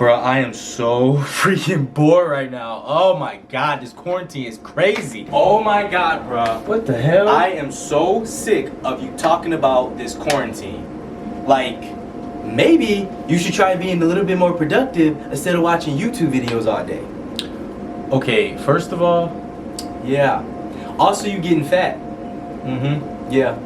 Bro, I am so freaking bored right now. Oh my god, this quarantine is crazy. Oh my god, bro. What the hell? I am so sick of you talking about this quarantine. Like, maybe you should try being a little bit more productive instead of watching YouTube videos all day. Okay, first of all, Yeah. Also, you getting fat. Yeah.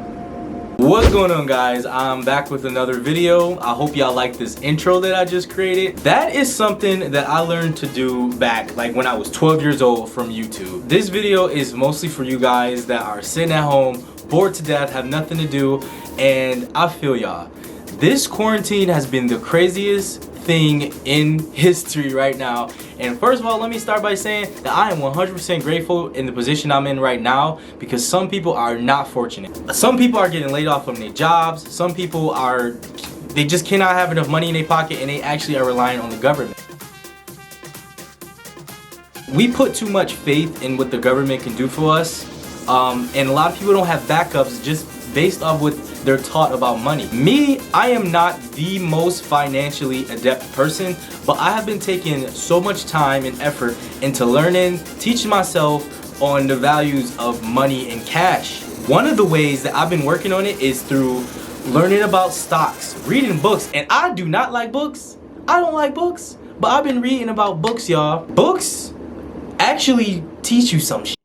what's going on, guys? I'm back with another video. I hope y'all like this intro that I just created. That is something that I learned to do back like when I was 12 years old from YouTube. This video is mostly for you guys that are sitting at home, bored to death, have nothing to do, and I feel y'all. This quarantine has been the craziest thing in history right now. And first of all, let me start by saying that I am 100% grateful in the position I'm in right now, because some people are not fortunate. Some people are getting laid off from their jobs. Some people they just cannot have enough money in their pocket, and they actually are relying on the government. We put too much faith in what the government can do for us, and a lot of people don't have backups just based off what they're taught about money. Me, I am not the most financially adept person, but I have been taking so much time and effort into learning, teaching myself on the values of money and cash. One of the ways that I've been working on it is through learning about stocks, reading books, and I do not like books. I don't like books, but I've been reading about books, y'all. Books actually teach you some shit.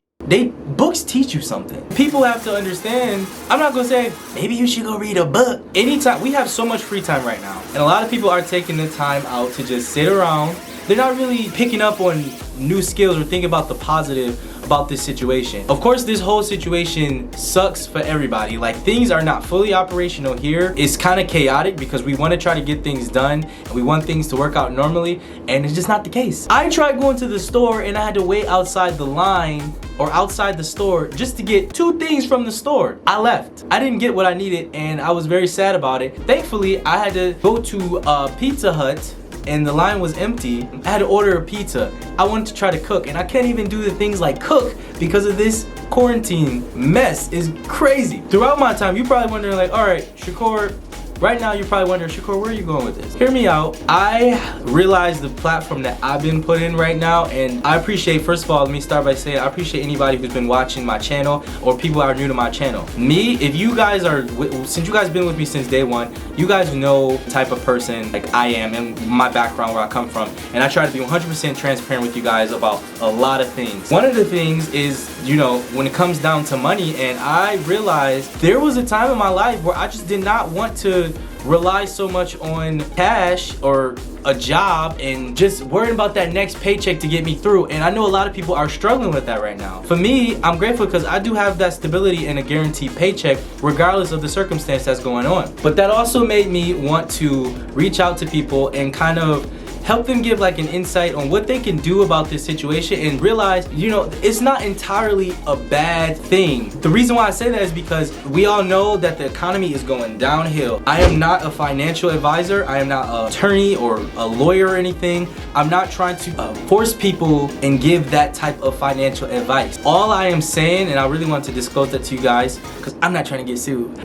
Books teach you something. People have to understand, I'm not gonna say, maybe you should go read a book. Anytime, we have so much free time right now. And a lot of people are taking the time out to just sit around. They're not really picking up on new skills or thinking about the positive about this situation. Of course, this whole situation sucks for everybody. Like, things are not fully operational here. It's kind of chaotic because we want to try to get things done and we want things to work out normally, and it's just not the case. I tried going to the store and I had to wait outside the line or outside the store just to get 2 things from the store. I left. I didn't get what I needed and I was very sad about it. Thankfully, I had to go to Pizza Hut and the line was empty. I had to order a pizza. I wanted to try to cook, and I can't even do the things like cook because of this quarantine mess. Is crazy. Throughout my time, you're probably wondering like, all right, Shakur, right now you're probably wondering, Shakur, where are you going with this? Hear me out. I realize the platform that I've been put in right now, and I appreciate, first of all, let me start by saying I appreciate anybody who's been watching my channel or people that are new to my channel. Me, if you guys are, since you guys been with me since day one, you guys know the type of person like I am and my background, where I come from, and I try to be 100% transparent with you guys about a lot of things. One of the things is, you know, when it comes down to money, and I realized there was a time in my life where I just did not want to rely so much on cash or a job and just worrying about that next paycheck to get me through. And I know a lot of people are struggling with that right now. For me, I'm grateful because I do have that stability and a guaranteed paycheck regardless of the circumstance that's going on. But that also made me want to reach out to people and kind of help them give like an insight on what they can do about this situation and realize, you know, it's not entirely a bad thing. The reason why I say that is because we all know that the economy is going downhill. I am not a financial advisor. I am not an attorney or a lawyer or anything. I'm not trying to force people and give that type of financial advice. All I am saying, and I really want to disclose that to you guys because I'm not trying to get sued.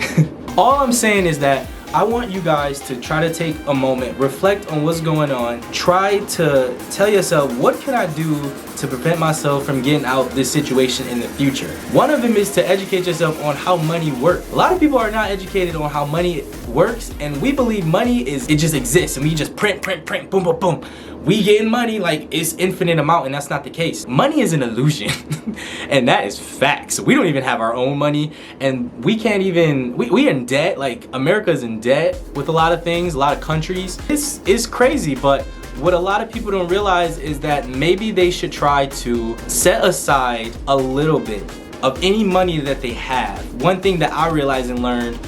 All I'm saying is that I want you guys to try to take a moment, reflect on what's going on, try to tell yourself, what can I do to prevent myself from getting out this situation in the future? One of them is to educate yourself on how money works. A lot of people are not educated on how money works, and we believe money it just exists and we just print, boom, boom, boom. We getting money like it's infinite amount, and that's not the case. Money is an illusion and that is facts. We don't even have our own money, and we can't even, we in debt. Like, America's in debt with a lot of things, a lot of countries. It's crazy, but what a lot of people don't realize is that maybe they should try to set aside a little bit of any money that they have. One thing that I realized and learned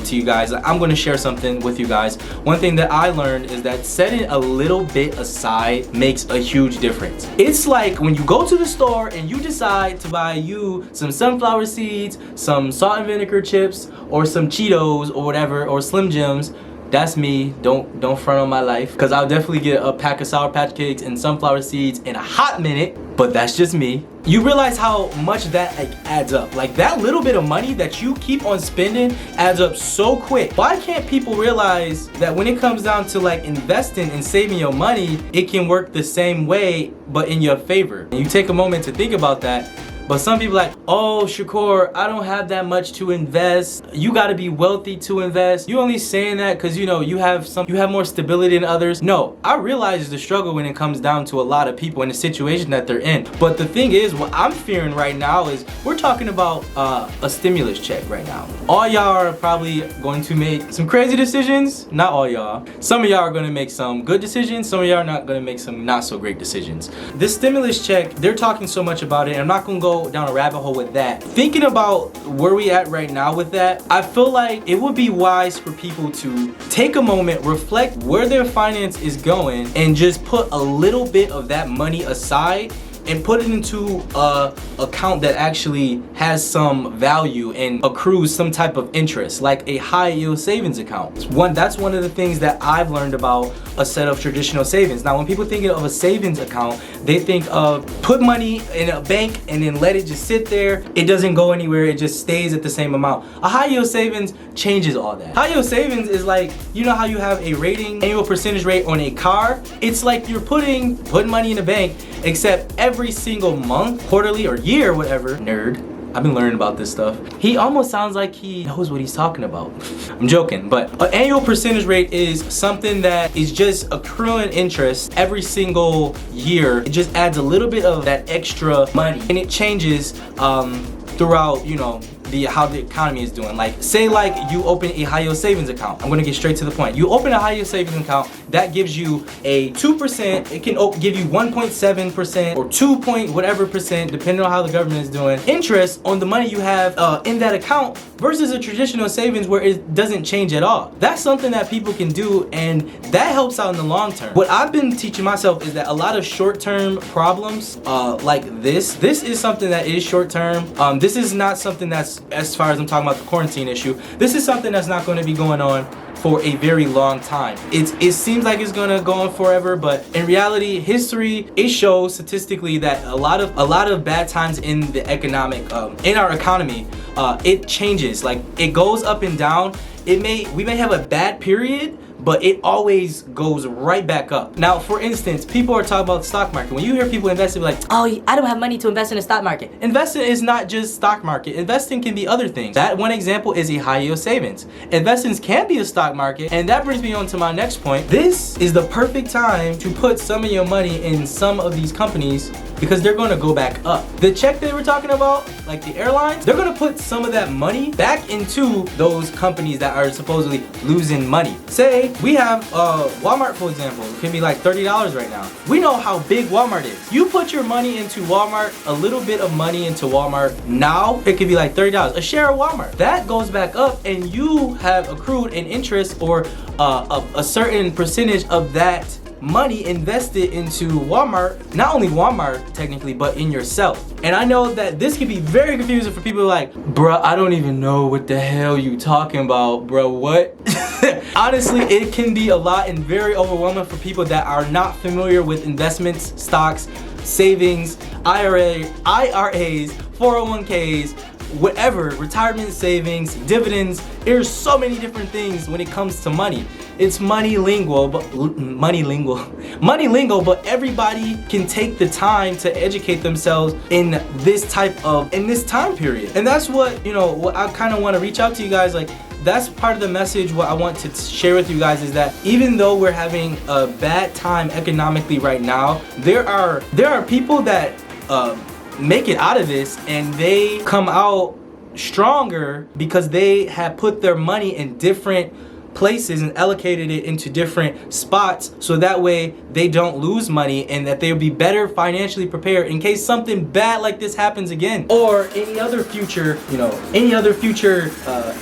to you guys, I'm going to share something with you guys. One thing that I learned is that setting a little bit aside makes a huge difference. It's like when you go to the store and you decide to buy you some sunflower seeds, some salt and vinegar chips, or some Cheetos or whatever, or Slim Jims. That's me. Don't front on my life, because I'll definitely get a pack of Sour Patch Kids and sunflower seeds in a hot minute, but that's just me. you realize how much that like adds up. Like that little bit of money that you keep on spending adds up so quick. Why can't people realize that when it comes down to like investing and saving your money, it can work the same way but in your favor? And you take a moment to think about that. But some people are like, oh, Shakur, I don't have that much to invest. You gotta be wealthy to invest. You only saying that because you know you have more stability than others. No, I realize the struggle when it comes down to a lot of people in the situation that they're in. But the thing is, what I'm fearing right now is we're talking about a stimulus check right now. All y'all are probably going to make some crazy decisions. Not all y'all. Some of y'all are gonna make some good decisions. Some of y'all are not gonna make some not so great decisions. This stimulus check, they're talking so much about it, and I'm not gonna go down a rabbit hole with that. Thinking about where we at right now with that, I feel like it would be wise for people to take a moment, reflect where their finance is going, and just put a little bit of that money aside and put it into a account that actually has some value and accrues some type of interest, like a high yield savings account. That's one of the things that I've learned about a set of traditional savings. Now, when people think of a savings account, they think of put money in a bank and then let it just sit there. It doesn't go anywhere. It just stays at the same amount. A high yield savings changes all that. High yield savings is like, you know how you have a rating, annual percentage rate on a car? It's like you're putting money in a bank, except every single month, quarterly or year, whatever. Nerd. I've been learning about this stuff. He almost sounds like he knows what he's talking about. I'm joking, but an annual percentage rate is something that is just accruing interest every single year. It just adds a little bit of that extra money, and it changes throughout, you know, how the economy is doing. Like, say like you open a high yield savings account. I'm gonna get straight to the point. You open a high yield savings account, that gives you a 2%. It can give you 1.7% or 2 point whatever percent, depending on how the government is doing, interest on the money you have in that account, versus a traditional savings where it doesn't change at all. That's something that people can do, and that helps out in the long term. What I've been teaching myself is that a lot of short-term problems like this is something that is short-term. This is not something that's, as far as I'm talking about the quarantine issue, this is something that's not going to be going on for a very long time. It seems like it's gonna go on forever, but in reality, history, it shows statistically that a lot of bad times in the economic in our economy, it changes. Like, it goes up and down. We may have a bad period, but it always goes right back up. Now, for instance, people are talking about the stock market. When you hear people investing, like, oh, I don't have money to invest in the stock market. Investing is not just stock market. Investing can be other things. That one example is a high yield savings. Investing can be a stock market, and that brings me on to my next point. This is the perfect time to put some of your money in some of these companies, because they're gonna go back up. The check they were talking about, like the airlines, they're gonna put some of that money back into those companies that are supposedly losing money. Say, we have Walmart, for example. It can be like $30 right now. We know how big Walmart is. You put your money into Walmart, a little bit of money into Walmart, now it could be like $30. A share of Walmart. That goes back up, and you have accrued an interest or a certain percentage of that money invested into Walmart, not only Walmart technically, but in yourself. And I know that this can be very confusing for people like, bruh, I don't even know what the hell you talking about, bruh, what? Honestly, it can be a lot and very overwhelming for people that are not familiar with investments, stocks, savings, IRAs, 401ks, whatever, retirement savings, dividends. There's so many different things when it comes to money. It's money lingo, but everybody can take the time to educate themselves in this time period. And that's what, you know, what I kind of want to reach out to you guys, like, that's part of the message. What I want to share with you guys is that even though we're having a bad time economically right now, there are people that make it out of this, and they come out stronger because they have put their money in different places and allocated it into different spots, so that way they don't lose money, and that they'll be better financially prepared in case something bad like this happens again, or any other future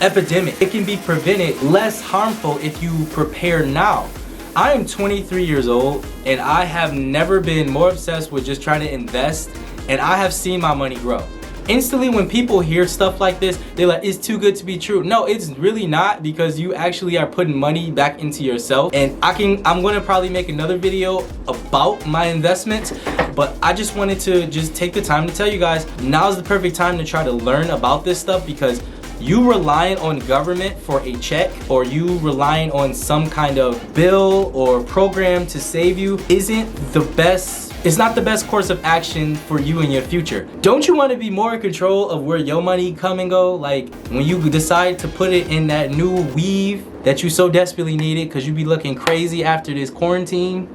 epidemic. It can be prevented, less harmful if you prepare now. I am 23 years old, and I have never been more obsessed with just trying to invest, and I have seen my money grow. Instantly, when people hear stuff like this, they're like, it's too good to be true. No, it's really not, because you actually are putting money back into yourself. And I'm gonna probably make another video about my investments, But I just wanted to just take the time to tell you guys, now's the perfect time to try to learn about this stuff, because you relying on government for a check, or you relying on some kind of bill or program to save you, isn't the best. It's not the best course of action for you in your future. Don't you want to be more in control of where your money come and go? Like when you decide to put it in that new weave that you so desperately needed, because you be looking crazy after this quarantine.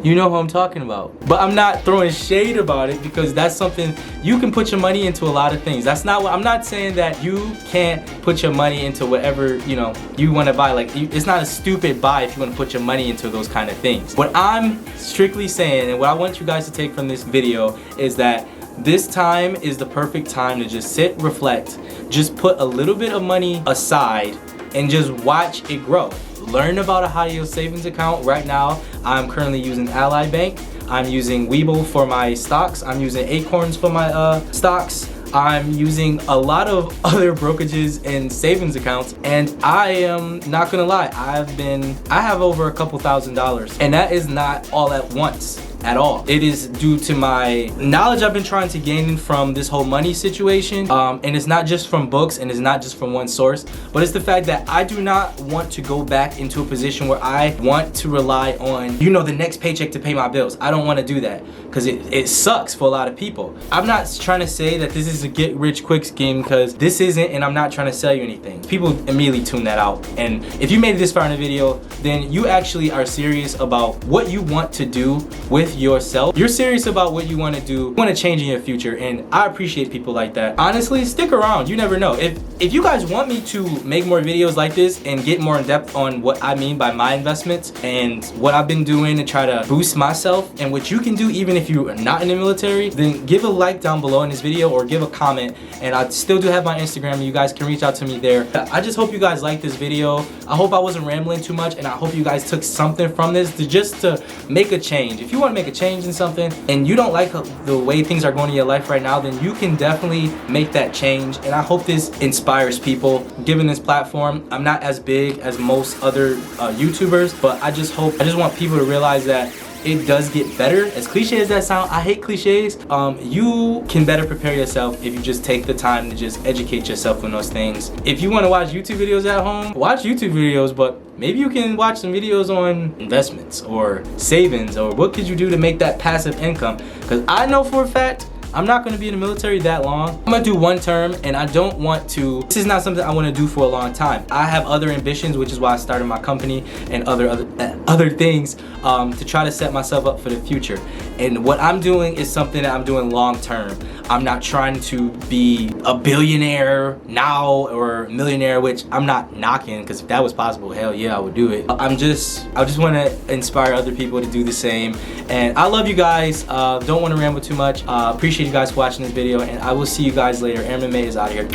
You know who I'm talking about. But I'm not throwing shade about it, because that's something you can put your money into. A lot of things. That's not what I'm not saying that you can't put your money into whatever, you know, you want to buy. Like it's not a stupid buy if you want to put your money into those kind of things. What I'm strictly saying, and what I want you guys to take from this video, is that this time is the perfect time to just sit, reflect, just put a little bit of money aside and just watch it grow. Learn about a high yield savings account. Right now, I'm currently using Ally Bank. I'm using Webull for my stocks. I'm using Acorns for my stocks. I'm using a lot of other brokerages and savings accounts, and I am not gonna lie, I have over a couple $1,000s, and that is not all at once at all. It is due to my knowledge I've been trying to gain from this whole money situation, and it's not just from books, and it's not just from one source, but it's the fact that I do not want to go back into a position where I want to rely on, you know, the next paycheck to pay my bills. I don't want to do that, because it sucks for a lot of people. I'm not trying to say that this is a get rich quick scheme, because this isn't, and I'm not trying to sell you anything. People immediately tune that out, and if you made it this far in the video, then you actually are serious about what you want to do with yourself. You're serious about what you want to do, you want to change in your future, and I appreciate people like that. Honestly, stick around. You never know. If you guys want me to make more videos like this and get more in depth on what I mean by my investments and what I've been doing to try to boost myself, and what you can do even if you are not in the military, then give a like down below in this video or give a comment. And I still do have my Instagram, and you guys can reach out to me there. I just hope you guys liked this video. I hope I wasn't rambling too much, and I hope you guys took something from this to make a change. If you want to make a change in something and you don't like the way things are going in your life right now, then you can definitely make that change. And I hope this inspires people. Given this platform, I'm not as big as most other YouTubers, but I just want people to realize that it does get better. As cliche as that sounds, I hate cliches. You can better prepare yourself if you just take the time to just educate yourself on those things. If you want to watch YouTube videos at home, watch YouTube videos, but maybe you can watch some videos on investments or savings, or what could you do to make that passive income. Because I know for a fact, I'm not going to be in the military that long. I'm going to do one term, and I don't want to, this is not something I want to do for a long time. I have other ambitions, which is why I started my company and other things to try to set myself up for the future. And what I'm doing is something that I'm doing long term. I'm not trying to be a billionaire now or a millionaire, which I'm not knocking, because if that was possible, hell yeah, I would do it. I just want to inspire other people to do the same. And I love you guys. Don't want to ramble too much. Appreciate you guys for watching this video, and I will see you guys later. Airman May is out of here.